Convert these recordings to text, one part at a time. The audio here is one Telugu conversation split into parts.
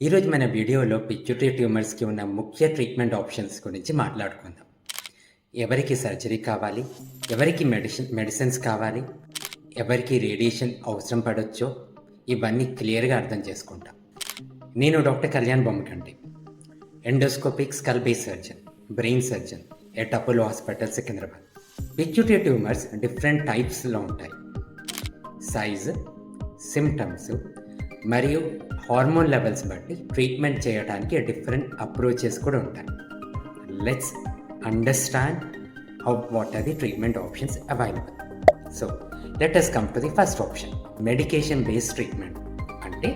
ఈరోజు మన వీడియోలో పిట్యూటరీ ట్యూమర్స్‌కి ఉన్న ముఖ్య ట్రీట్మెంట్ ఆప్షన్స్ గురించి మాట్లాడుకుందాం. ఎవరికి సర్జరీ కావాలి? ఎవరికి మెడిసిన్స్ కావాలి? ఎవరికి రేడియేషన్ అవసరం పడొచ్చో ఇవన్నీ క్లియర్‌గా అర్థం చేసుకుంటాం. నేను doctor Kalyan Bommakanti, endoscopic skull base surgeon, brain surgeon at Apollo hospital Secunderabad. Pituitary tumours different టైప్స్‌లో ఉంటాయి. సైజ్, సిమ్టమ్స్ మరియు హార్మోన్ లెవెల్స్ బట్టి ట్రీట్మెంట్ చేయడానికి డిఫరెంట్ అప్రోచెస్ కూడా ఉంటాయి. Let's understand what are the treatment options available. So let us come to the first option, medication based treatment. అంటే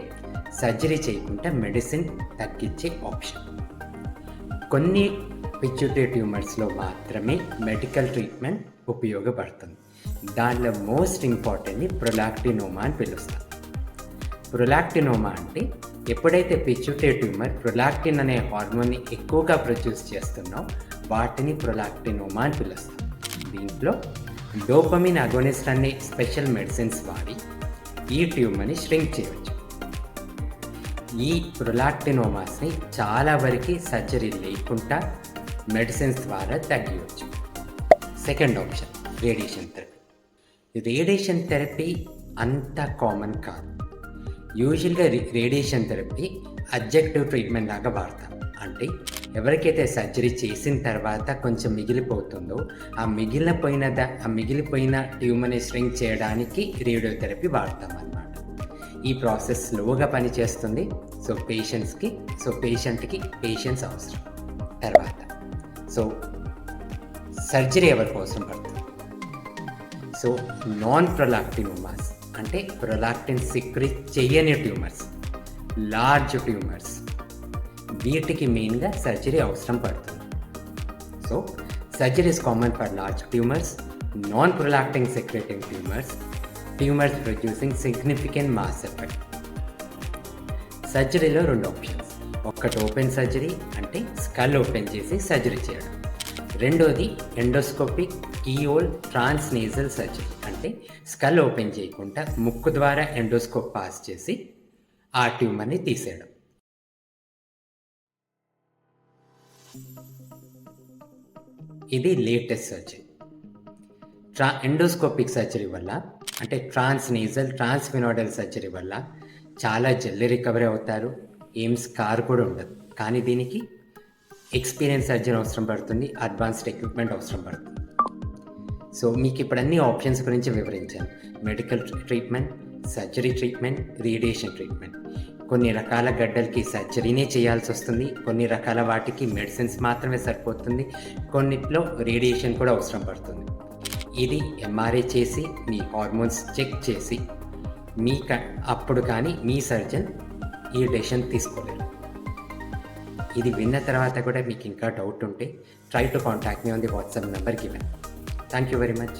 సర్జరీ చేయకుండా మెడిసిన్ తగ్గించే ఆప్షన్. కొన్ని పిట్యూటరీ ట్యూమర్స్లో మాత్రమే మెడికల్ ట్రీట్మెంట్ ఉపయోగపడుతుంది. దానిలో మోస్ట్ ఇంపార్టెంట్ని ప్రొలాక్టినోమా అని పిలుస్తాం. ప్రొలాక్టినోమా అంటే ఎప్పుడైతే పిట్యూటరీ ట్యూమర్ ప్రొలాక్టిన్ అనే హార్మోన్ని ఎక్కువగా ప్రొడ్యూస్ చేస్తున్నాం వాటిని ప్రొలాక్టినోమా అని పిలుస్తాం. దీంట్లో డోపమిన్ అగోనిస్ట్ అనే స్పెషల్ మెడిసిన్స్ వాడి ఈ ట్యూమర్ని ష్రింక్ చేయవచ్చు. ఈ ప్రొలాక్టినోమాస్ని చాలా వరకు సర్జరీ లేకుండా మెడిసిన్స్ ద్వారా తగ్గించవచ్చు. Second option, radiation therapy. Radiation therapy అంత కామన్ కాదు. యూజువల్గా రేడియేషన్ థెరపీ అబ్జెక్టివ్ ట్రీట్మెంట్ లాగా వాడతాం. అంటే ఎవరికైతే సర్జరీ చేసిన తర్వాత కొంచెం మిగిలిపోతుందో ఆ మిగిలిపోయిన ట్యూమర్ని ష్రింక్ చేయడానికి రేడియోథెరపీ వాడతాం అన్నమాట. ఈ ప్రాసెస్ స్లోగా పనిచేస్తుంది. పేషెంట్కి పేషెన్స్ అవసరం. తర్వాత సర్జరీ ఎవరికి అవసరం పడుతుంది? నాన్ ప్రొలాక్టినోమాస్ అంటే ప్రొలాక్టిన్ సిక్రెట్ చెయ్యని ట్యూమర్స్, లార్జ్ ట్యూమర్స్, వీటికి మెయిన్గా సర్జరీ అవసరం పడుతుంది. Surgery is common for large tumours, non prolactin secreting tumours producing significant mass effect. సర్జరీలో రెండు ఆప్షన్స్. ఒకటి ఓపెన్ సర్జరీ అంటే స్కల్ ఓపెన్ చేసి సర్జరీ చేయడం. రెండోది ఎండోస్కోపిక్ కీహోల్ ట్రాన్స్నేజల్ సర్జరీ అంటే స్కల్ ఓపెన్ చేయకుండా ముక్కు ద్వారా ఎండోస్కోప్ పాస్ చేసి ఆ ట్యూమర్ని తీసేయడం. ఇది లేటెస్ట్ సర్జరీ. ఎండోస్కోపిక్ సర్జరీ వల్ల అంటే ట్రాన్స్ఫినాయిడల్ సర్జరీ వల్ల చాలా జల్దీ రికవరీ అవుతారు. ఏం స్కార్ కూడా ఉండదు. కానీ దీనికి ఎక్స్పీరియన్స్ సర్జన్ అవసరం పడుతుంది, అడ్వాన్స్డ్ ఎక్విప్మెంట్ అవసరం పడుతుంది. మీకు ఇప్పుడు అన్ని ఆప్షన్స్ గురించి వివరించాను. Medical treatment, surgery treatment, radiation treatment. కొన్ని రకాల గడ్డలకి సర్జరీనే చేయాల్సి వస్తుంది, కొన్ని రకాల వాటికి మెడిసిన్స్ మాత్రమే సరిపోతుంది, కొన్నిట్లో రేడియేషన్ కూడా అవసరం పడుతుంది. ఇది ఎంఆర్ఐ చేసి మీ హార్మోన్స్ చెక్ చేసి అప్పుడు కానీ మీ సర్జన్ ఈ డెసిషన్ తీసుకోలేరు. ఇది విన్న తర్వాత కూడా మీకు ఇంకా డౌట్ ఉంటే try to contact me on the WhatsApp number given. Thank you very much.